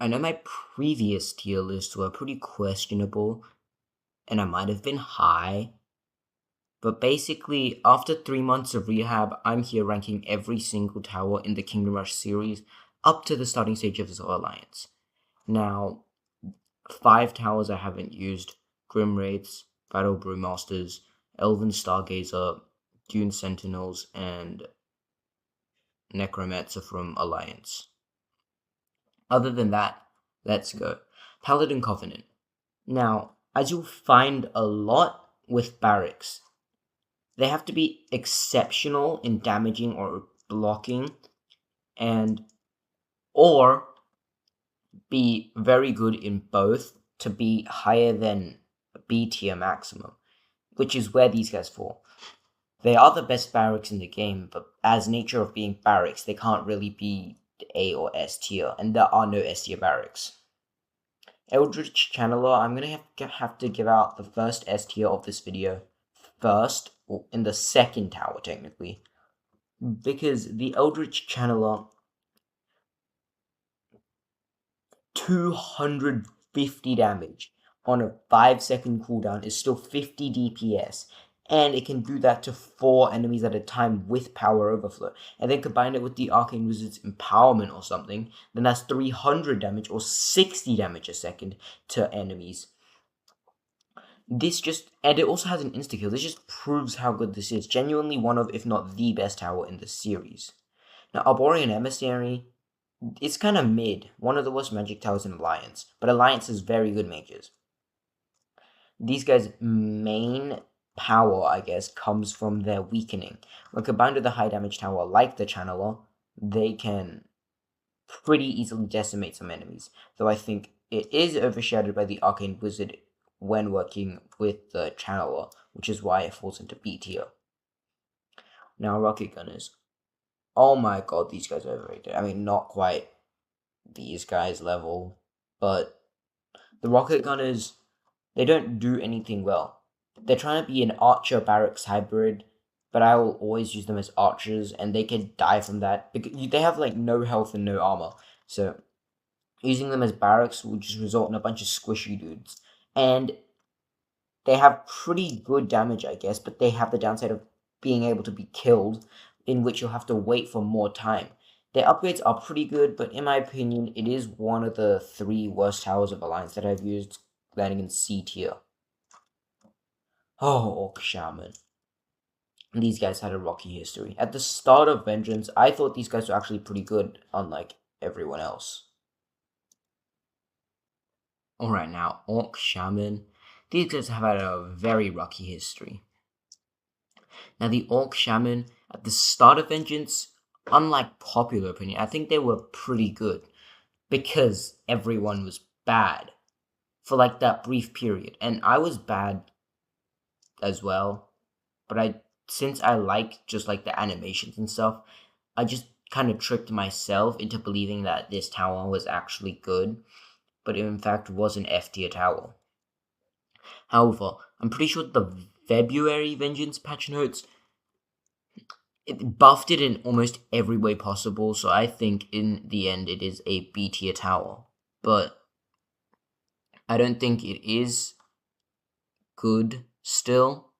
I know my previous tier lists were pretty questionable, and I might have been high, but basically, after 3 months of rehab, I'm here ranking every single tower in the Kingdom Rush series up to the starting stage of the Alliance. Now, 5 towers I haven't used: Grim Wraiths, Battle Brewmasters, Elven Stargazer, Dune Sentinels, and Necromancer from Alliance. Other than that, let's go. Paladin Covenant. Now, as you'll find a lot with barracks, they have to be exceptional in damaging or blocking, or be very good in both to be higher than B tier maximum, which is where these guys fall. They are the best barracks in the game, but as nature of being barracks, they can't really be A or S tier, and there are no S tier barracks. Eldritch Channeler, I'm going to have to give out the first S tier of this video first, or in the second tower technically, because the Eldritch Channeler, 250 damage on a 5-second cooldown is still 50 DPS, and it can do that to 4 enemies at a time with Power Overflow, and then combine it with the Arcane Wizard's Empowerment or something, then that's 300 damage or 60 damage a second to enemies. And it also has an insta-kill. This just proves how good this is. Genuinely one of, if not the best tower in the series. Now, Arborean Emissary, it's kind of mid. One of the worst magic towers in Alliance. But Alliance has very good mages. These guys' main power, I guess, comes from their weakening. When combined with a high damage tower like the Channeler, they can pretty easily decimate some enemies. Though I think it is overshadowed by the Arcane Wizard when working with the Channeler, which is why it falls into B tier. Now, Rocket Gunners. Oh my god, these guys are overrated. I mean, not quite these guys' level, but the Rocket Gunners, they don't do anything well. They're trying to be an Archer Barracks hybrid, but I will always use them as archers, and they can die from that, because they have, like, no health and no armor, so using them as barracks will just result in a bunch of squishy dudes. And they have pretty good damage, I guess, but they have the downside of being able to be killed, in which you'll have to wait for more time. Their upgrades are pretty good, but in my opinion, it is one of the 3 worst towers of Alliance that I've used, landing in C tier. Oh, Orc Shaman. These guys had a rocky history. At the start of Vengeance, I thought these guys were actually pretty good, unlike everyone else. Alright, now, Orc Shaman. These guys have had a very rocky history. Now, the Orc Shaman, at the start of Vengeance, unlike popular opinion, I think they were pretty good, because everyone was bad for, like, that brief period. And I was bad as well, but since I like just, like, the animations and stuff, I just kind of tricked myself into believing that this tower was actually good, but it in fact was an F tier tower. However, I'm pretty sure the February Vengeance patch notes, it buffed it in almost every way possible, so I think in the end it is a B tier tower. But I don't think it is good still.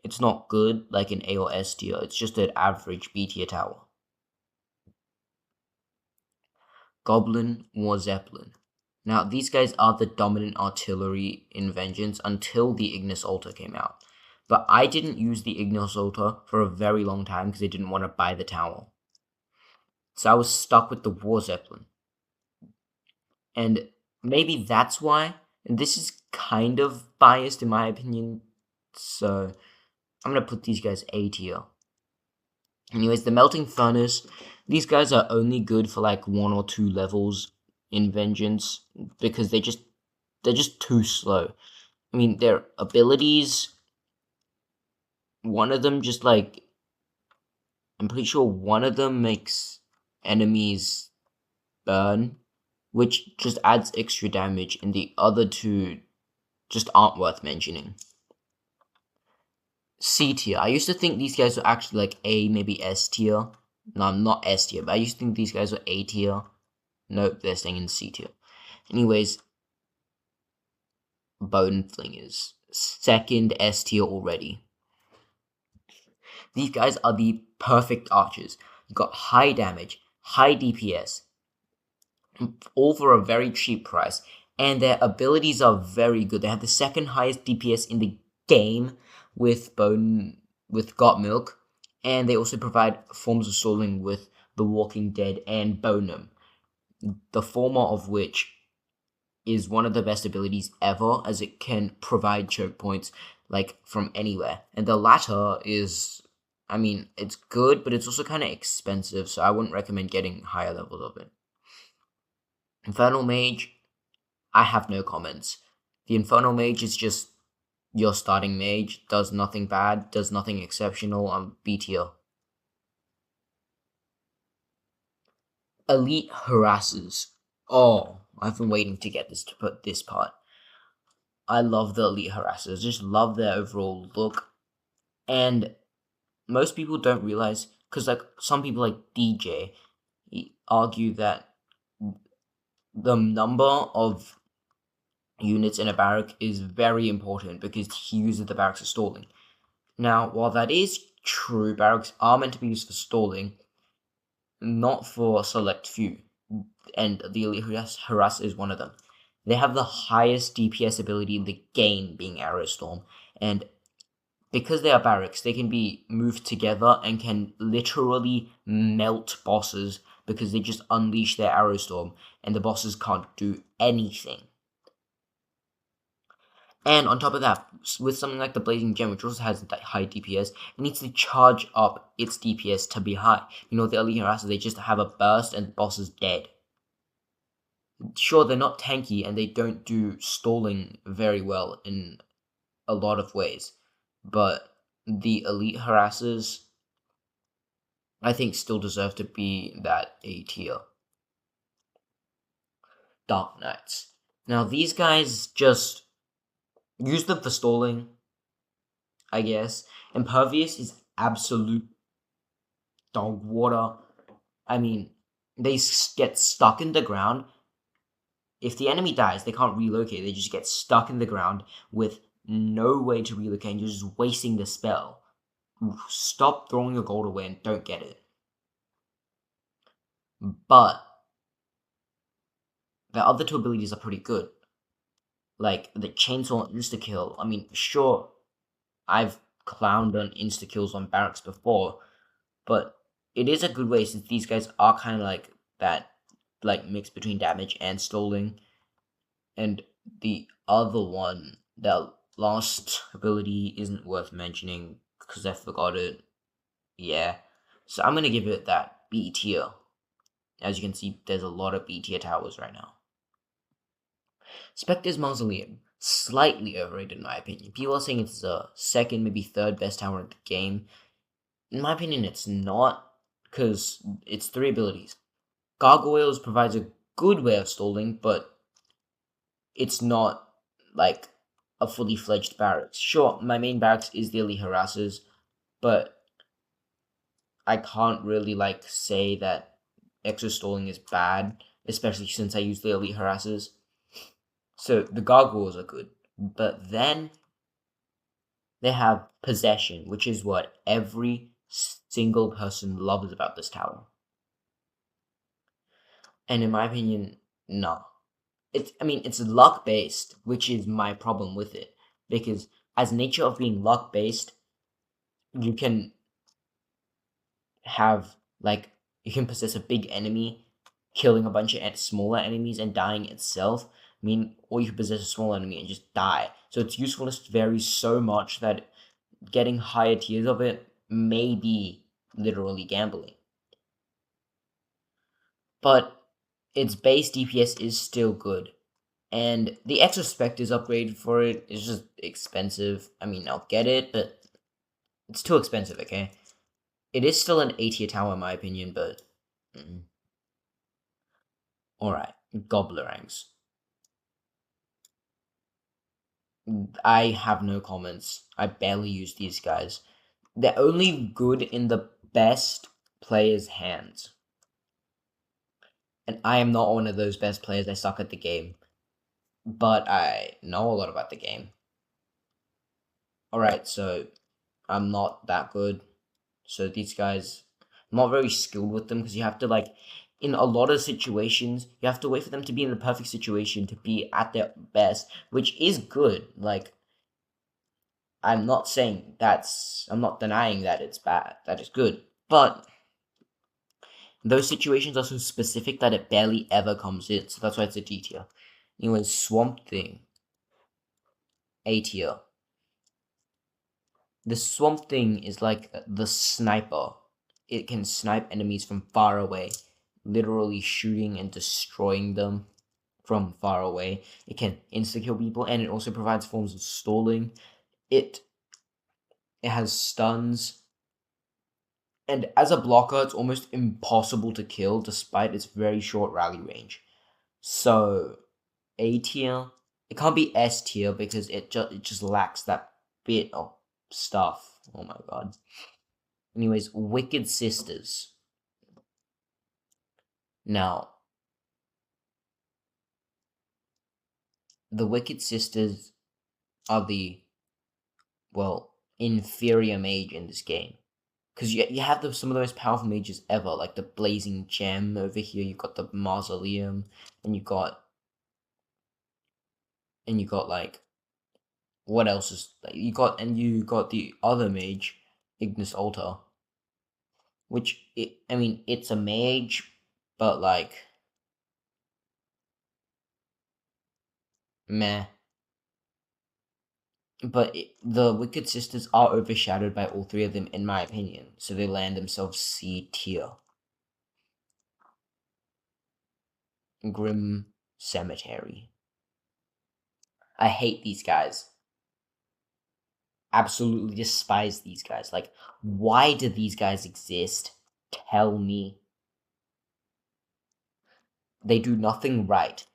It's not good like an A or S tier, it's just an average B tier tower. Goblin War Zeppelin. Now, these guys are the dominant artillery in Vengeance until the Ignis Altar came out. But I didn't use the Ignis Altar for a very long time because I didn't want to buy the tower. So I was stuck with the War Zeppelin. And maybe that's why, and this is kind of biased in my opinion, so I'm going to put these guys A tier. Anyways, the Melting Furnace, these guys are only good for like 1 or 2 levels in Vengeance because they're just too slow. I mean, their abilities, one of them just like, I'm pretty sure one of them makes enemies burn, which just adds extra damage, and the other 2 just aren't worth mentioning. C tier. I used to think these guys were actually like A, maybe S tier. No, not S tier, but I used to think these guys were A tier. Nope, they're staying in C tier. Anyways, Bone Flingers. Second S tier already. These guys are the perfect archers. You got high damage, high DPS, all for a very cheap price, and their abilities are very good. They have the second highest DPS in the game with Got Milk, and they also provide forms of stalling with The Walking Dead and Bonum, the former of which is one of the best abilities ever, as it can provide choke points like from anywhere, and the latter is, I mean, it's good, but it's also kind of expensive, so I wouldn't recommend getting higher levels of it. Infernal Mage, I have no comments. The Infernal Mage is just your starting mage, does nothing bad, does nothing exceptional on B tier. Elite Harassers. Oh, I've been waiting to get this to put this part. I love the Elite Harassers, just love their overall look. And most people don't realize, because like some people like DJ argue that the number of units in a barrack is very important because he uses the barracks for stalling. Now, while that is true, barracks are meant to be used for stalling, not for a select few, and the Elite Harasser is one of them. They have the highest DPS ability in the game, being Arrow Storm, and because they are barracks, they can be moved together and can literally melt bosses because they just unleash their Arrow Storm, and the bosses can't do anything. And on top of that, with something like the Blazing Gem, which also has high DPS, it needs to charge up its DPS to be high. You know, the Elite Harasser, they just have a burst and the boss is dead. Sure, they're not tanky and they don't do stalling very well in a lot of ways, but the Elite Harassers, I think, still deserve to be that A tier. Dark Knights. Now, these guys just use them for stalling, I guess. Impervious is absolute dog water. I mean, they get stuck in the ground. If the enemy dies, they can't relocate. They just get stuck in the ground with no way to relocate. You're just wasting the spell. Stop throwing your gold away and don't get it. But the other two abilities are pretty good. Like the chainsaw and insta-kill. I mean, sure, I've clowned on insta-kills on barracks before, but it is a good way since these guys are kind of like that, like mix between damage and stalling. And the other one, that last ability, isn't worth mentioning because I forgot it. Yeah, so I'm gonna give it that B tier. As you can see, there's a lot of B tier towers right now. Spectre's Mausoleum, slightly overrated in my opinion. People are saying it's the second, maybe third best tower in the game. In my opinion, it's not, because it's 3 abilities. Gargoyles provides a good way of stalling, but it's not like a fully fledged barracks. Sure, my main barracks is the Elite Harassers, but I can't really like say that extra stalling is bad, especially since I use the Elite Harassers. So the Gargoyles are good, but then they have Possession, which is what every single person loves about this tower. And in my opinion, no. It's luck based, which is my problem with it. Because as nature of being luck based, you can have you can possess a big enemy, killing a bunch of smaller enemies and dying itself. Or you can possess a small enemy and just die. So its usefulness varies so much that getting higher tiers of it may be literally gambling. But its base DPS is still good. And the extra Spectres upgrade for it is just expensive. I'll get it, but it's too expensive, okay? It is still an A tier tower in my opinion, but... Alright, Gobblerangs. I have no comments. I barely use these guys. They're only good in the best players' hands. And I am not one of those best players. I suck at the game. But I know a lot about the game. Alright, so I'm not that good. So these guys, I'm not very skilled with them because you have to, like, in a lot of situations, you have to wait for them to be in the perfect situation to be at their best, which is good. Like, I'm not denying that it's bad. That is good. But those situations are so specific that it barely ever comes in. So that's why it's a D tier. Anyways, Swamp Thing, A tier. The Swamp Thing is like the sniper. It can snipe enemies from far away, literally shooting and destroying them from far away. It can insta-kill people, and it also provides forms of stalling. It has stuns, and as a blocker, it's almost impossible to kill despite its very short rally range. So, A tier. It can't be S tier because it just lacks that bit of stuff. Oh my god. Anyways, Wicked Sisters. Now, the Wicked Sisters are the, well, inferior mage in this game. Because you have some of the most powerful mages ever, like the Blazing Gem over here, you've got the Mausoleum, and you got, like, what else is, you got the other mage, Ignis Altar, which, it's a mage, but, like, meh. But the Wicked Sisters are overshadowed by all three of them, in my opinion, so they land themselves C tier. Grim Cemetery. I hate these guys. Absolutely despise these guys. Like, why do these guys exist? Tell me. They do nothing right.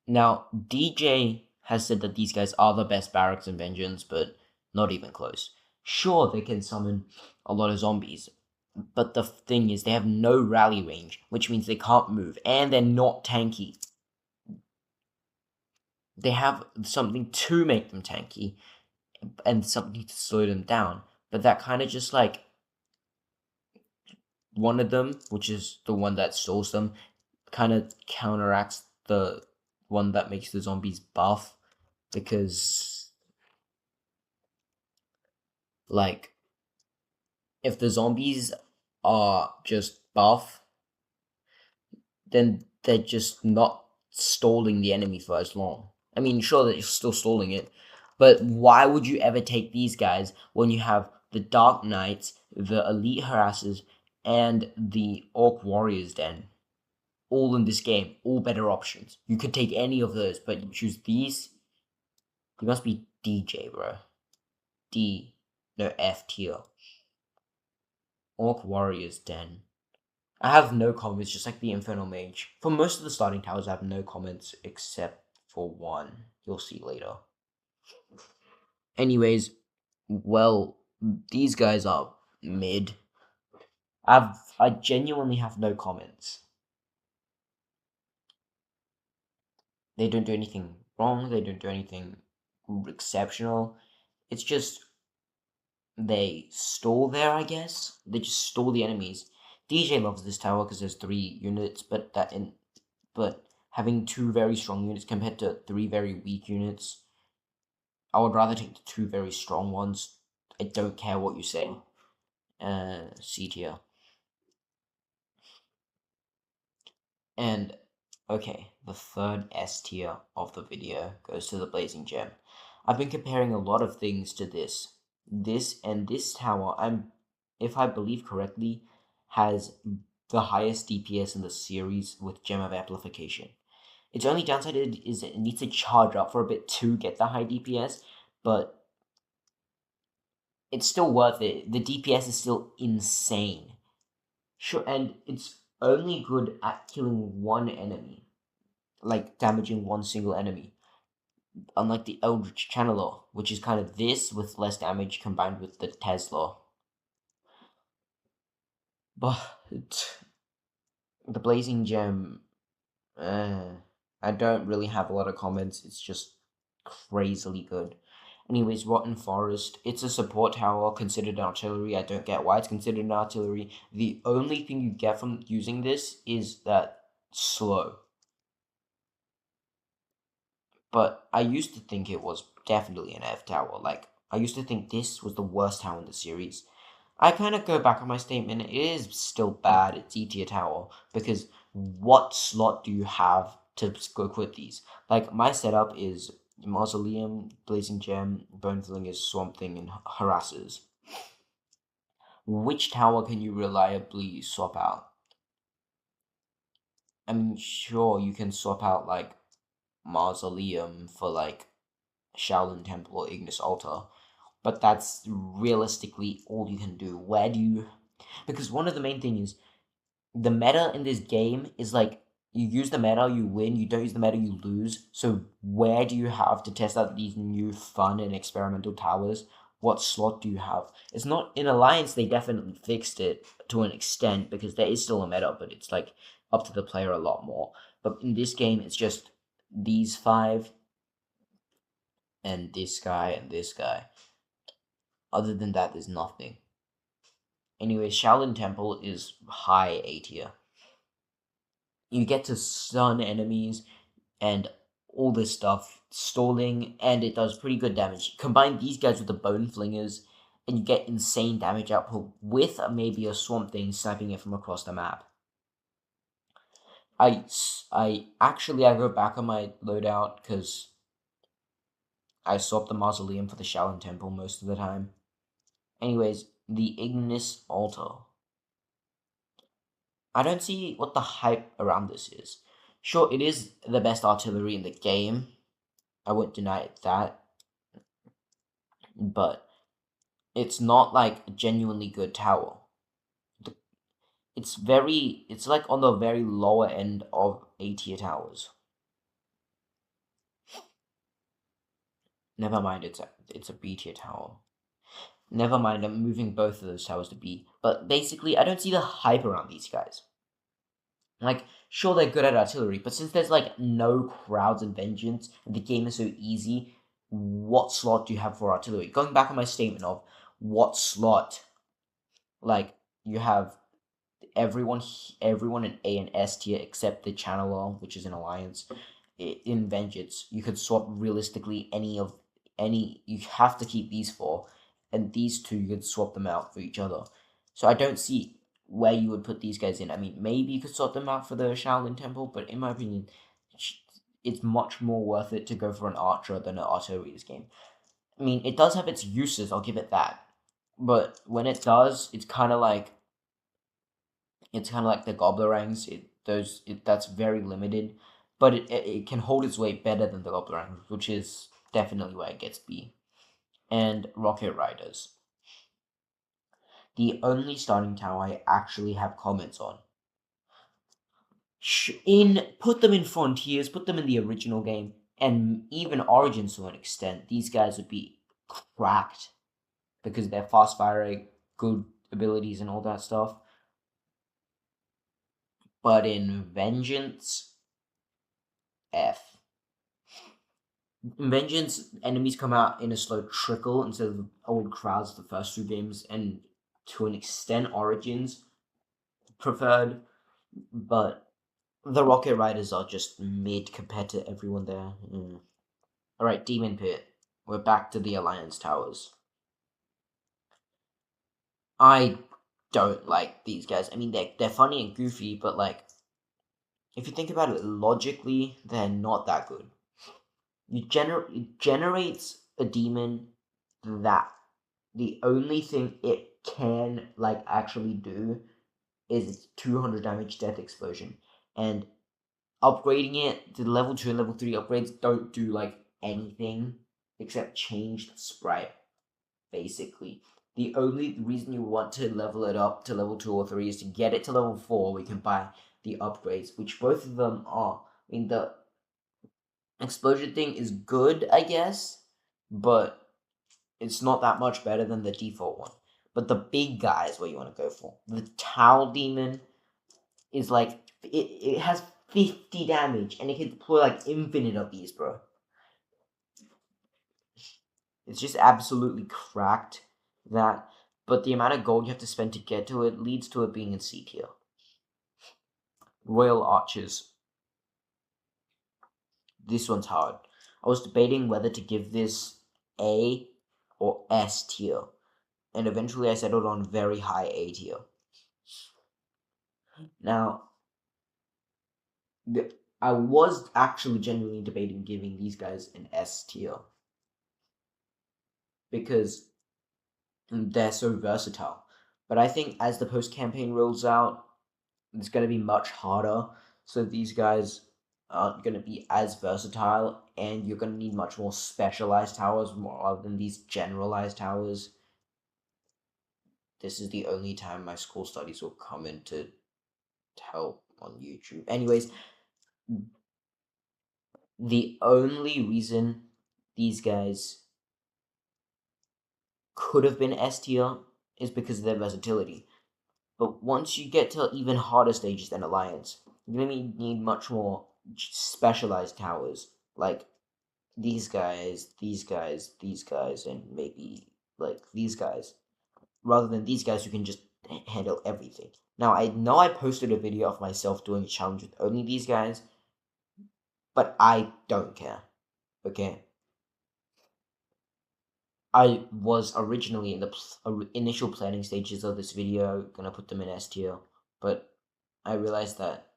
Now, DJ has said that these guys are the best Barracks and Vengeance, but not even close. Sure, they can summon a lot of zombies, but the thing is, they have no rally range, which means they can't move, and they're not tanky. They have something to make them tanky, and something to slow them down, but that kind of just, like, one of them, which is the one that stalls them, kind of counteracts the one that makes the zombies buff, because, like, if the zombies are just buff, then they're just not stalling the enemy for as long. I mean, sure that you're still stalling it, but why would you ever take these guys when you have the Dark Knights, the Elite Harassers, and the Orc Warriors Den? All in this game, all better options. You could take any of those, but you choose these. You must be DJ, bro. F tier. Orc Warriors Den. I have no comments, just like the Infernal Mage. For most of the starting towers, I have no comments except for one. You'll see later. Anyways, well, these guys are mid. I genuinely have no comments. They don't do anything wrong. They don't do anything exceptional. It's just they stall there, I guess. They just stall the enemies. DJ loves this tower because there's 3 units, but having 2 very strong units compared to 3 very weak units, I would rather take the 2 very strong ones. I don't care what you say. C tier. And okay, the third S tier of the video goes to the Blazing Gem. I've been comparing a lot of things to this. This tower, if I believe correctly, has the highest DPS in the series with Gem of Amplification. Its only downside is it needs to charge up for a bit to get the high DPS, but it's still worth it. The DPS is still insane. Sure, and it's only good at killing one enemy, like damaging one single enemy. Unlike the Eldritch Channeler, which is kind of this with less damage combined with the Tesla. But The Blazing Gem, I don't really have a lot of comments. It's just crazily good. Anyways, Rotten Forest, it's a support tower considered artillery. I don't get why it's considered an artillery. The only thing you get from using this is that slow. But I used to think it was definitely an F tower. Like, I used to think this was the worst tower in the series. I kind of go back on my statement. It is still bad. It's E tier tower because what slot do you have to go quit these? Like my setup is Mausoleum, Blazing Gem, Bone Flingers, Swamp Thing, and Harassers. Which tower can you reliably swap out? I'm sure you can swap out like Mausoleum for like Shaolin Temple or Ignis Altar, but that's realistically all you can do. Where do you? Because one of the main things is the meta in this game is like you use the meta, you win. You don't use the meta, you lose. So where do you have to test out these new fun and experimental towers? What slot do you have? It's not in Alliance. They definitely fixed it to an extent because there is still a meta, but it's like up to the player a lot more. But in this game, it's just these five and this guy and this guy. Other than that, there's nothing. Anyway, Shaolin Temple is high A tier. You get to stun enemies and all this stuff, stalling, and it does pretty good damage. Combine these guys with the Bone Flingers, and you get insane damage output with maybe a Swamp Thing sniping it from across the map. I go back on my loadout because I swap the Mausoleum for the Shaolin Temple most of the time. Anyways, the Ignis Altar. I don't see what the hype around this is. Sure, it is the best artillery in the game. I won't deny that. But it's not like a genuinely good tower. It's like on the very lower end of A tier towers. Never mind, it's a B tier tower. Never mind, I'm moving both of those towers to B. But basically, I don't see the hype around these guys. Like, sure, they're good at artillery, but since there's like no crowds in Vengeance and the game is so easy, what slot do you have for artillery? Going back on my statement of what slot, like you have everyone in A and S tier except the Channeler, which is an alliance. In Vengeance, you could swap realistically any. You have to keep these four, and these two you could swap them out for each other. So I don't see where you would put these guys in. I mean, maybe you could swap them out for the Shaolin Temple, but in my opinion, it's much more worth it to go for an archer than an artillery this game. I mean, it does have its uses, I'll give it that. But when it does, it's kind of like the Gobblerangs. That's very limited, but it can hold its weight better than the Gobblerangs, which is definitely where it gets B. And Rocket Riders. The only starting tower I actually have comments on. Put them in Frontiers, put them in the original game, and even Origins to an extent. These guys would be cracked because they're fast firing, good abilities, and all that stuff. But in Vengeance, F. In Vengeance, enemies come out in a slow trickle instead of old crowds the first two games, and to an extent, Origins preferred, but the Rocket Riders are just mid compared to everyone there. Alright, Demon Pit. We're back to the Alliance Towers. I don't like these guys. I mean, they're funny and goofy, but like, if you think about it logically, they're not that good. It generates a demon that the only thing it can like actually do is its 200 damage death explosion, and upgrading it to level 2 and level 3 upgrades don't do like anything except change the sprite. Basically, the only reason you want to level it up to level 2 or 3 is to get it to level 4 where you can buy the upgrades, which both of them are. I mean, the explosion thing is good, I guess, but it's not that much better than the default one. But the big guy is what you want to go for. The Tau Demon is like it has 50 damage, and it can deploy like infinite of these, bro. It's just absolutely cracked, that. But the amount of gold you have to spend to get to it leads to it being in C tier. Royal Archers. This one's hard. I was debating whether to give this A or S tier, and eventually I settled on very high A tier. Now, I was actually genuinely debating giving these guys an S tier because they're so versatile. But I think as the post-campaign rolls out, it's going to be much harder. So these guys aren't going to be as versatile, and you're going to need much more specialized towers rather than these generalized towers. This is the only time my school studies will come into help on YouTube. Anyways, the only reason these guys could have been S tier is because of their versatility. But once you get to even harder stages than Alliance, you're going to need much more specialized towers. Like these guys, and maybe like these guys. Rather than these guys who can just handle everything. Now, I know I posted a video of myself doing a challenge with only these guys, but I don't care. Okay? I was originally in the initial planning stages of this video gonna put them in S tier, but I realized that,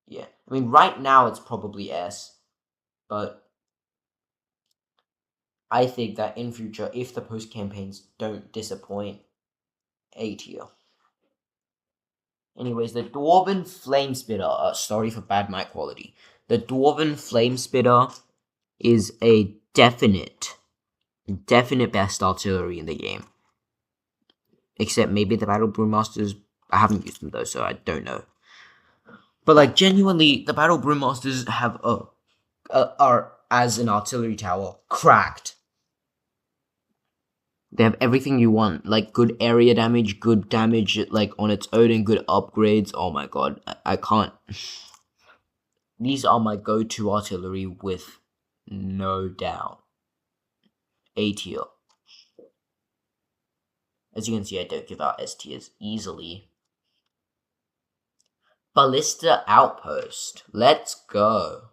yeah. I mean, right now it's probably S, but I think that in future, if the post campaigns don't disappoint, A tier. Anyways, the Dwarven Flamespitter, sorry for bad mic quality. The Dwarven Flamespitter is a definite best artillery in the game. Except maybe the Battle Brewmasters. I haven't used them though, so I don't know. But like genuinely, the Battle Brewmasters have are as an artillery tower cracked. They have everything you want, like good area damage, good damage like on its own, and good upgrades. Oh my god, I can't. These are my go-to artillery with no doubt. A tier. As you can see, I don't give out S tiers easily. Ballista Outpost. Let's go.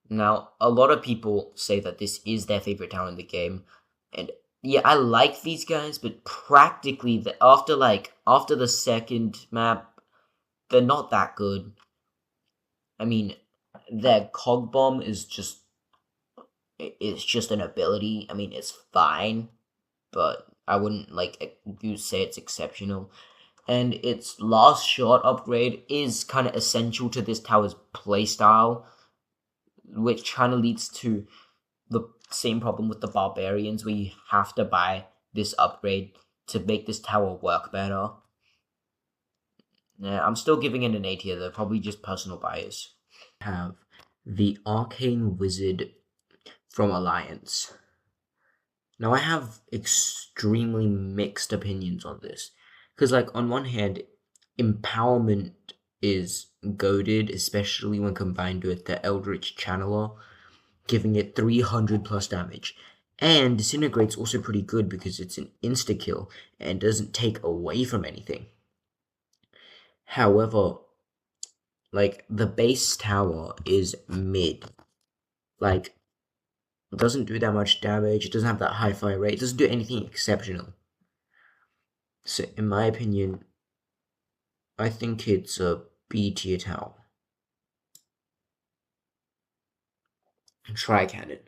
Now, a lot of people say that this is their favorite tower in the game, and yeah, I like these guys, but practically after the second map, they're not that good. I mean, their cog bomb is just an ability. I mean, it's fine, but I wouldn't like you say it's exceptional. And its last shot upgrade is kind of essential to this tower's playstyle, which kind of leads to the same problem with the barbarians, where you have to buy this upgrade to make this tower work better. Yeah, I'm still giving it an A tier though, probably just personal bias. Have the Arcane Wizard from Alliance. Now I have extremely mixed opinions on this, because like on one hand, empowerment is goaded, especially when combined with the Eldritch Channeler, giving it 300 plus damage. And Disintegrate's also pretty good because it's an insta-kill and doesn't take away from anything. However, like, the base tower is mid. Like, it doesn't do that much damage, it doesn't have that high fire rate, it doesn't do anything exceptional. So, in my opinion, I think it's a B tier tower. Tri-Cannon.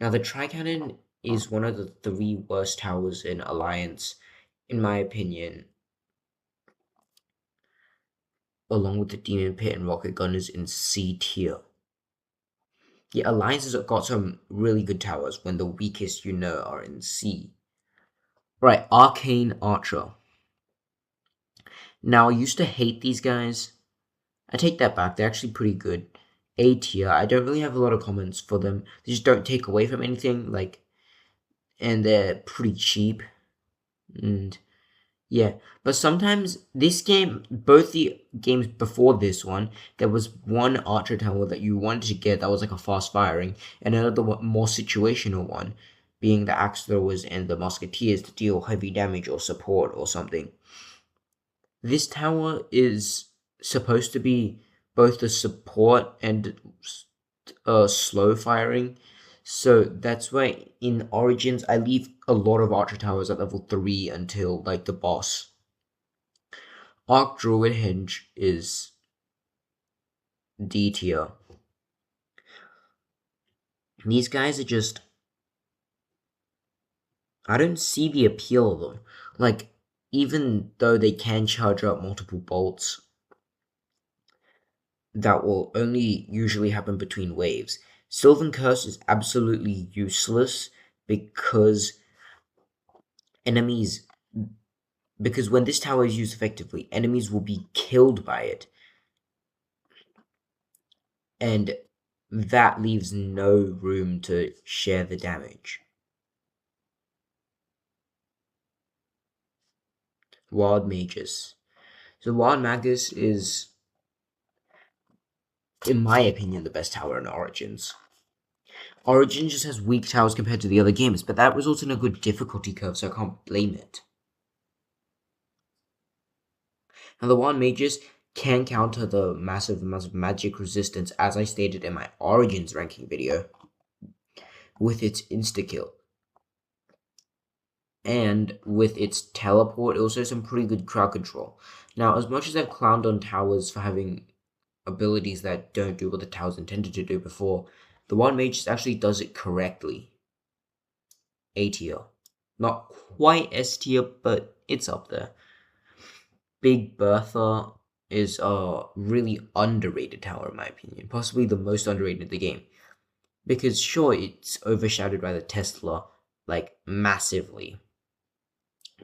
Now, the Tri-Cannon is one of the 3 worst towers in Alliance, in my opinion, along with the Demon Pit and Rocket Gunners in C tier. Yeah, Alliance has got some really good towers when the weakest are in C. Right, Arcane Archer. Now, I used to hate these guys. I take that back, they're actually pretty good. A tier, I don't really have a lot of comments for them. They just don't take away from anything, and they're pretty cheap. And Yeah, but sometimes this game, both the games before this one, there was one archer tower that you wanted to get that was like a fast firing, and another more situational one, being the axe throwers and the musketeers to deal heavy damage or support or something. This tower is supposed to be both the support and slow firing. So that's why in Origins I leave a lot of archer towers at level 3 until like the boss. Arc Druid Henge is D tier. These guys are just, I don't see the appeal of them. Like, even though they can charge up multiple bolts, that will only usually happen between waves. Sylvan Curse is absolutely useless because enemies, because when this tower is used effectively, enemies will be killed by it. And that leaves no room to share the damage. Wild Magus. So Wild Magus is, in my opinion, the best tower in Origins. Origins just has weak towers compared to the other games, but that results in a good difficulty curve, so I can't blame it. And the Wild Magus can counter the massive amounts of magic resistance, as I stated in my Origins ranking video, with its insta-kill. And with its teleport, it also has some pretty good crowd control. Now, as much as I've clowned on towers for having abilities that don't do what the towers intended to do before, the Wild Magus actually does it correctly. A tier. Not quite S tier, but it's up there. Big Bertha is a really underrated tower in my opinion, possibly the most underrated in the game. Because sure, it's overshadowed by the Tesla, like, massively.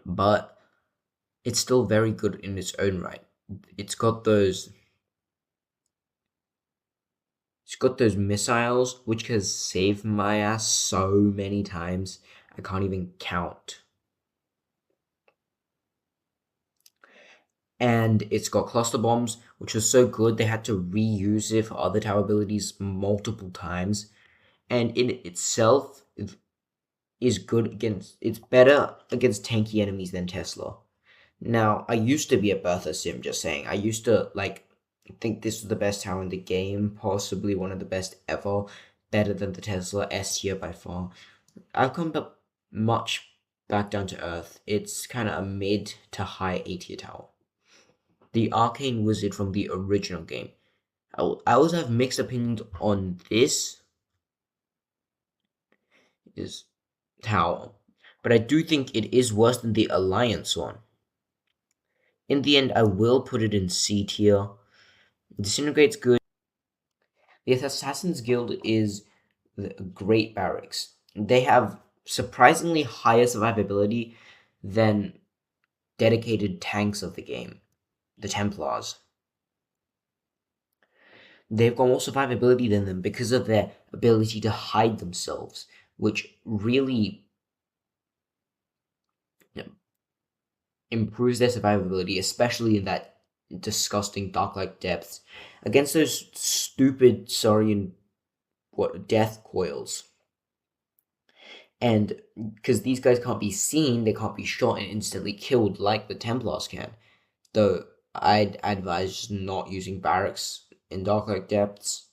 But it's still very good in its own right. It's got those missiles which has saved my ass so many times I can't even count. And it's got cluster bombs, which was so good they had to reuse it for other tower abilities multiple times. And in itself is good against, it's better against tanky enemies than Tesla. Now, I used to be a Bertha sim, just saying. I used to think this was the best tower in the game, possibly one of the best ever, better than the Tesla, S tier by far. I've come much back down to earth. It's kind of a mid to high A tier tower. The Arcane Wizard from the original game. I also have mixed opinions on this is tower, but I do think it is worse than the Alliance one. In the end, I will put it in C tier. Disintegrate's good. The Assassin's Guild is a great barracks. They have surprisingly higher survivability than dedicated tanks of the game, the Templars. They've got more survivability than them because of their ability to hide themselves, which really improves their survivability, especially in that disgusting dark-like depths against those stupid Saurian death coils. And because these guys can't be seen, they can't be shot and instantly killed like the Templars can. Though I'd advise not using barracks in dark-like depths.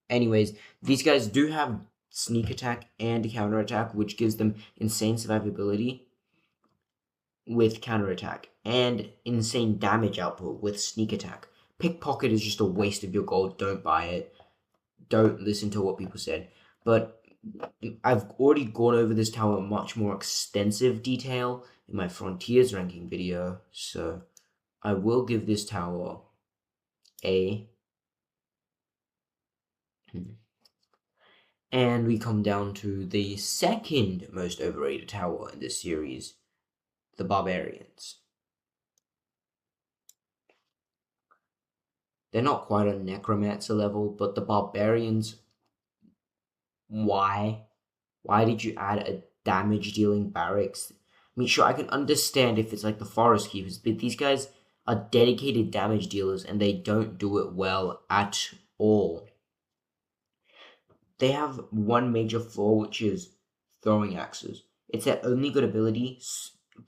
Anyways, these guys do have sneak attack and counter attack, which gives them insane survivability with counter attack and insane damage output with sneak attack. Pickpocket is just a waste of your gold. Don't buy it. Don't listen to what people said. But I've already gone over this tower in much more extensive detail in my Frontiers ranking video, so I will give this tower A. And we come down to the second most overrated tower in this series, the Barbarians. They're not quite on Necromancer level, but the Barbarians, why? Why did you add a damage dealing barracks mean, sure, I can understand if it's like the Forest Keepers, but these guys are dedicated damage dealers and they don't do it well at all. They have one major flaw, which is throwing axes. It's their only good ability,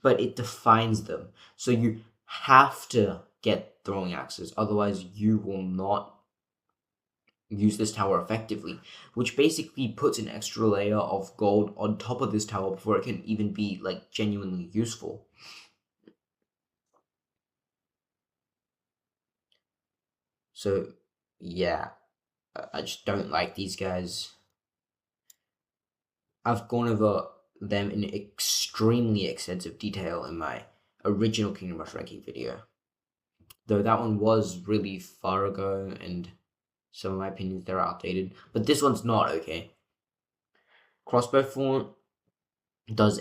but it defines them. So you have to get throwing axes, otherwise you will not use this tower effectively, which basically puts an extra layer of gold on top of this tower before it can even be like genuinely useful. So yeah, I just don't like these guys. I've gone over them in extremely extensive detail in my original Kingdom Rush ranking video, though that one was really far ago and some of my opinions there are outdated, but this one's not, okay? Crossbow Fort does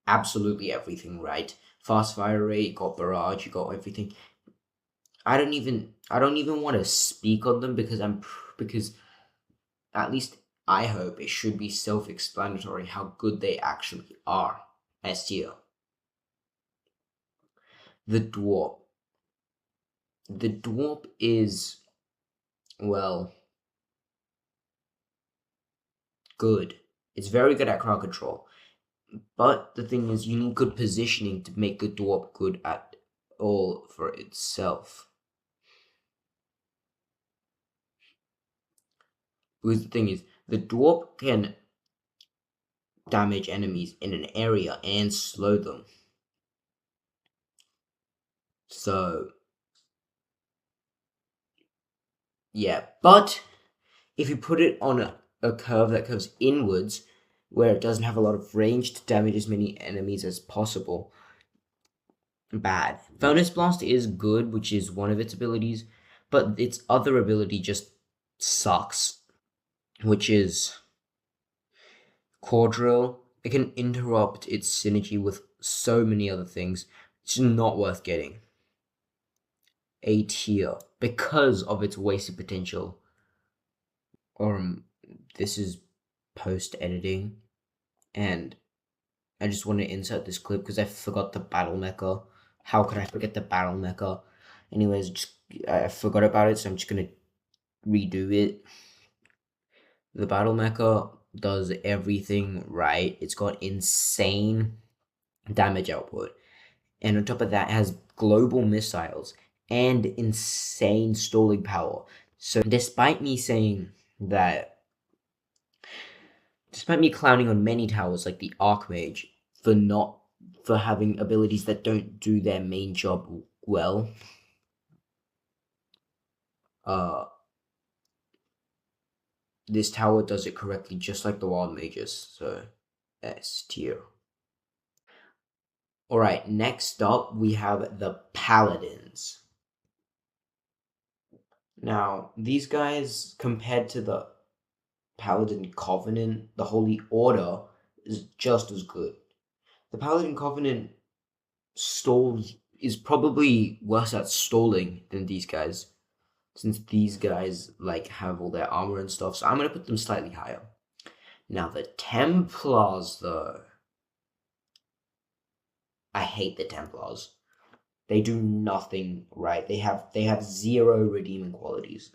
absolutely everything right. Fast fire rate, you got barrage, you got everything. I don't even want to speak on them because at least I hope it should be self-explanatory how good they actually are. S tier. The Dwarf. The Dwarf is, well, good. It's very good at crowd control. But the thing is, you need good positioning to make the Dwarf good at all for itself. Because the thing is, the Dwarf can damage enemies in an area and slow them. So, yeah. But if you put it on a curve that curves inwards, where it doesn't have a lot of range to damage as many enemies as possible, bad. Furnace Blast is good, which is one of its abilities, but its other ability just sucks, which is Core Drill. It can interrupt its synergy with so many other things. It's not worth getting. A tier because of its wasted potential. This is post editing, and I just want to insert this clip because I forgot the battle mecha. How could I forget the battle mecha? Anyways, I forgot about it, so I'm just gonna redo it. The battle mecha does everything right. It's got insane damage output, and on top of that, it has global missiles and insane stalling power. So, despite me clowning on many towers like the Archmage for having abilities that don't do their main job well, this tower does it correctly, just like the Wild Mages. So S tier. Alright, next up we have the Paladins. Now, these guys, compared to the Paladin Covenant, the Holy Order, is just as good. The Paladin Covenant is probably worse at stalling than these guys, since these guys like have all their armor and stuff, so I'm gonna put them slightly higher. Now the Templars, though, I hate the Templars. They do nothing right. They have zero redeeming qualities.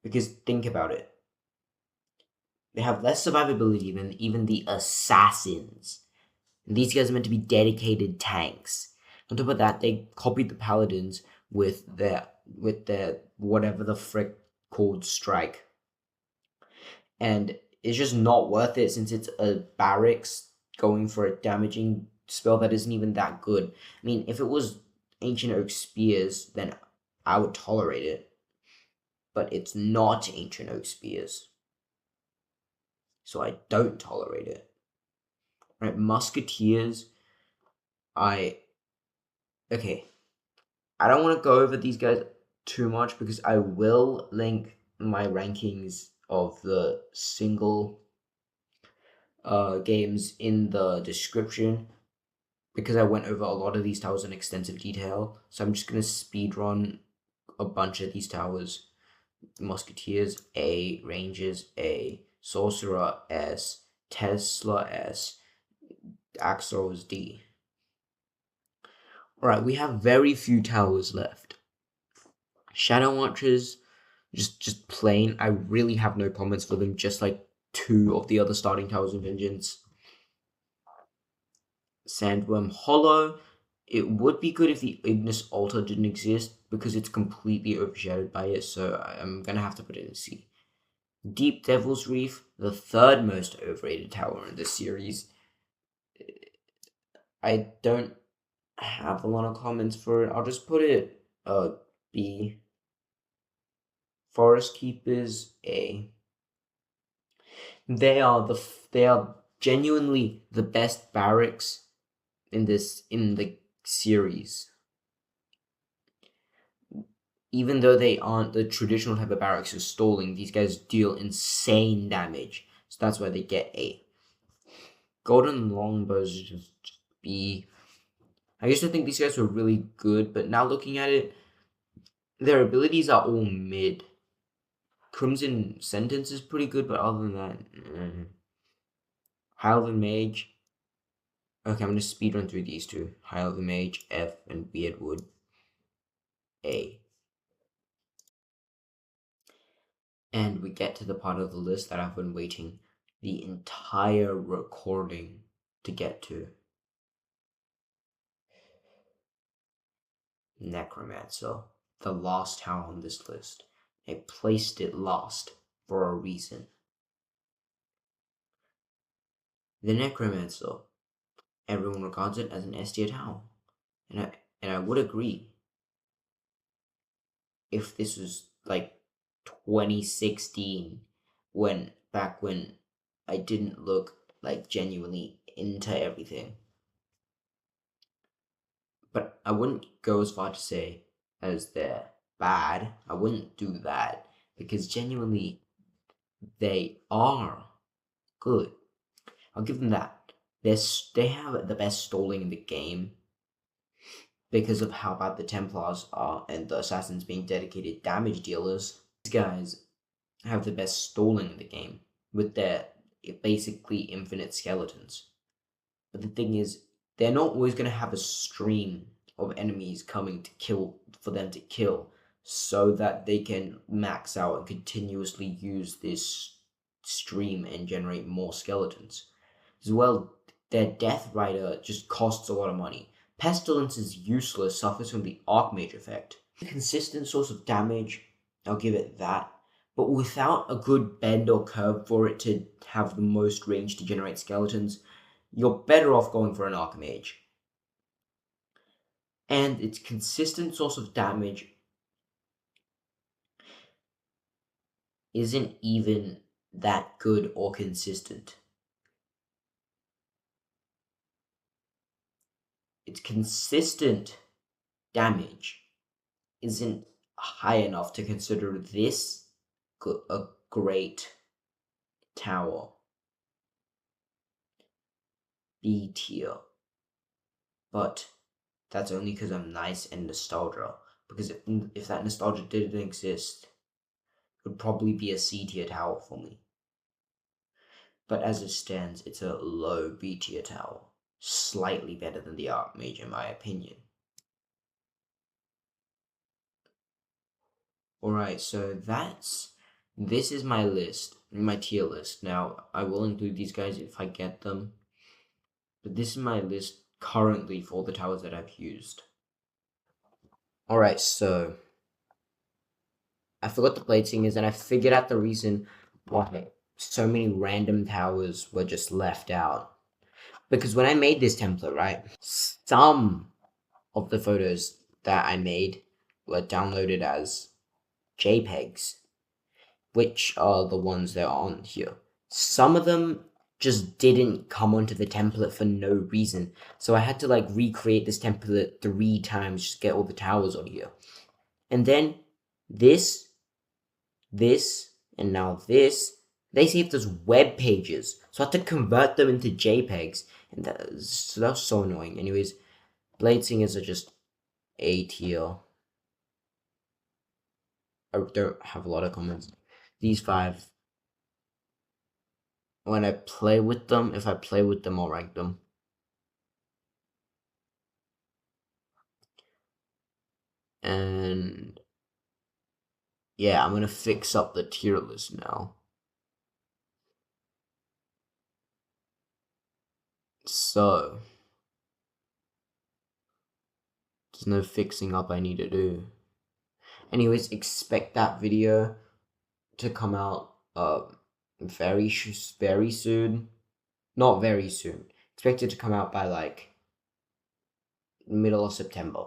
Because think about it. They have less survivability than even the Assassins. And these guys are meant to be dedicated tanks. On top of that, they copied the Paladins with their whatever the frick called strike. And it's just not worth it since it's a barracks going for a damaging spell that isn't even that good. I mean, if it was Ancient Oak Spears, then I would tolerate it. But it's not Ancient Oak Spears. So I don't tolerate it. Right, Musketeers, okay. I don't want to go over these guys too much because I will link my rankings of the single games in the description because I went over a lot of these towers in extensive detail. So I'm just going to speedrun a bunch of these towers. Musketeers, A. Rangers, A. Sorcerer, S. Tesla S, Axos D. Alright, we have very few towers left. Shadow Archers, just plain. I really have no comments for them, just like two of the other starting towers in Vengeance. Sandworm Hollow. It would be good if the Ignis Altar didn't exist, because it's completely overshadowed by it, so I'm gonna have to put it in C. Deep Devil's Reef, the third most overrated tower in this series. I don't have a lot of comments for it. I'll just put it B. Forest Keepers A. They are genuinely the best barracks in the series. Even though they aren't the traditional type of barracks of stalling, these guys deal insane damage. So that's why they get A. Golden Longbows just B. I used to think these guys were really good, but now looking at it, their abilities are all mid. Crimson Sentence is pretty good, but other than that, High Elven Mage. Okay, I'm gonna speedrun through these two. High Elven Mage, F, and Beardwood, A. And we get to the part of the list that I've been waiting the entire recording to get to. Necromancer, the last tower on this list. I placed it last for a reason. The Necromancer, everyone regards it as an S tier tower, and I would agree. If this was like 2016, back when I didn't look like genuinely into everything. But I wouldn't go as far to say as they're bad. I wouldn't do that, because genuinely they are good. I'll give them that. They have the best stalling in the game because of how bad the Templars are and the Assassins being dedicated damage dealers. These guys have the best stalling in the game with their basically infinite skeletons. But the thing is, they're not always going to have a stream of enemies coming to kill for them to kill, so that they can max out and continuously use this stream and generate more skeletons. As well, their Death Rider just costs a lot of money. Pestilence is useless, suffers from the Archmage effect. A consistent source of damage, I'll give it that, but without a good bend or curve for it to have the most range to generate skeletons, you're better off going for an Archmage. And its consistent source of damage isn't even that good or consistent. Its consistent damage isn't high enough to consider this a great tower. B tier. But that's only because I'm nice and nostalgia. Because if that nostalgia didn't exist, it would probably be a C tier tower for me. But as it stands, it's a low B tier tower. Slightly better than the Archmage in my opinion. Alright, so this is my list, my tier list. Now, I will include these guys if I get them. But this is my list currently for the towers that I've used. Alright, so I forgot the Blade Singers, and I figured out the reason why so many random towers were just left out. Because when I made this template, right, some of the photos that I made were downloaded as JPEGs, which are the ones that are on here. Some of them just didn't come onto the template for no reason, so I had to like recreate this template 3 times just to get all the towers on here. And then this, and now this, they saved as web pages, so I had to convert them into JPEGs, and that's so annoying. Anyways, Blade Singers are just A tier. I don't have a lot of comments. These 5 when I play with them. If I play with them, I'll rank them. And yeah, I'm gonna fix up the tier list now. So there's no fixing up I need to do. Anyways, expect that video to come out very soon. Not very soon. Expect it to come out by like middle of September.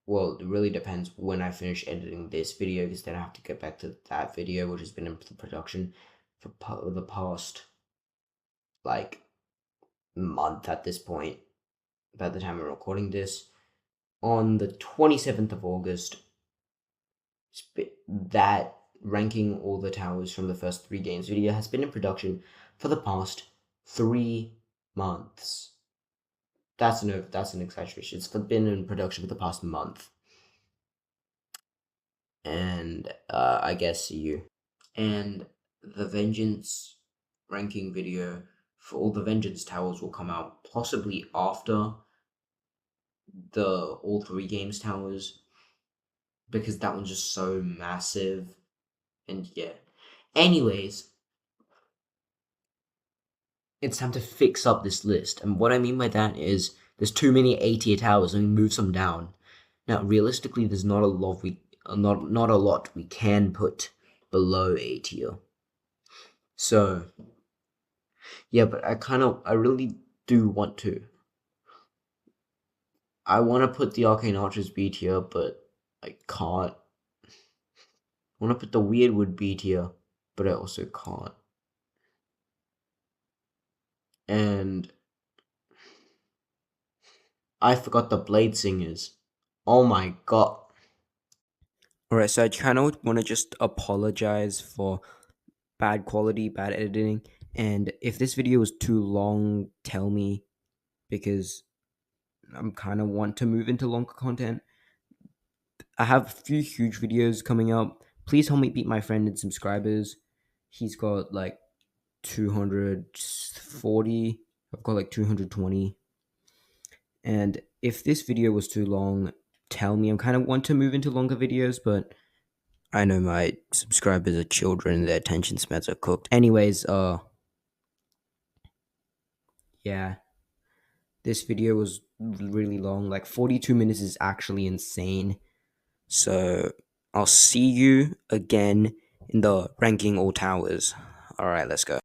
Well, it really depends when I finish editing this video, because then I have to get back to that video, which has been in production for the past like month at this point, by the time I'm recording this. On the 27th of August, that ranking all the towers from the first 3 games video has been in production for the past 3 months. That's an exaggeration. It's been in production for the past month. And I guess see you. And the Vengeance ranking video for all the Vengeance towers will come out possibly after the all 3 games towers, because that one's just so massive. And yeah. Anyways, it's time to fix up this list. And what I mean by that is there's too many A tier towers and we move some down. Now, realistically, there's not a lot we can put below A tier. So, yeah, but I really do want to. I want to put the Arcane Archers B tier, but I can't. I want to put the Weirdwood B tier, but I also can't. And I forgot the Blade Singers. Oh my god. Alright, so I kind of want to just apologize for bad quality, bad editing. And if this video is too long, tell me, because I'm kind of want to move into longer content. I have a few huge videos coming up. Please help me beat my friend in subscribers. He's got like 240. I've got like 220. And if this video was too long, tell me. I kind of want to move into longer videos, but I know my subscribers are children and their attention spans are cooked. Anyways, yeah. This video was really long. Like 42 minutes is actually insane. So I'll see you again in the ranking all towers. Alright, let's go.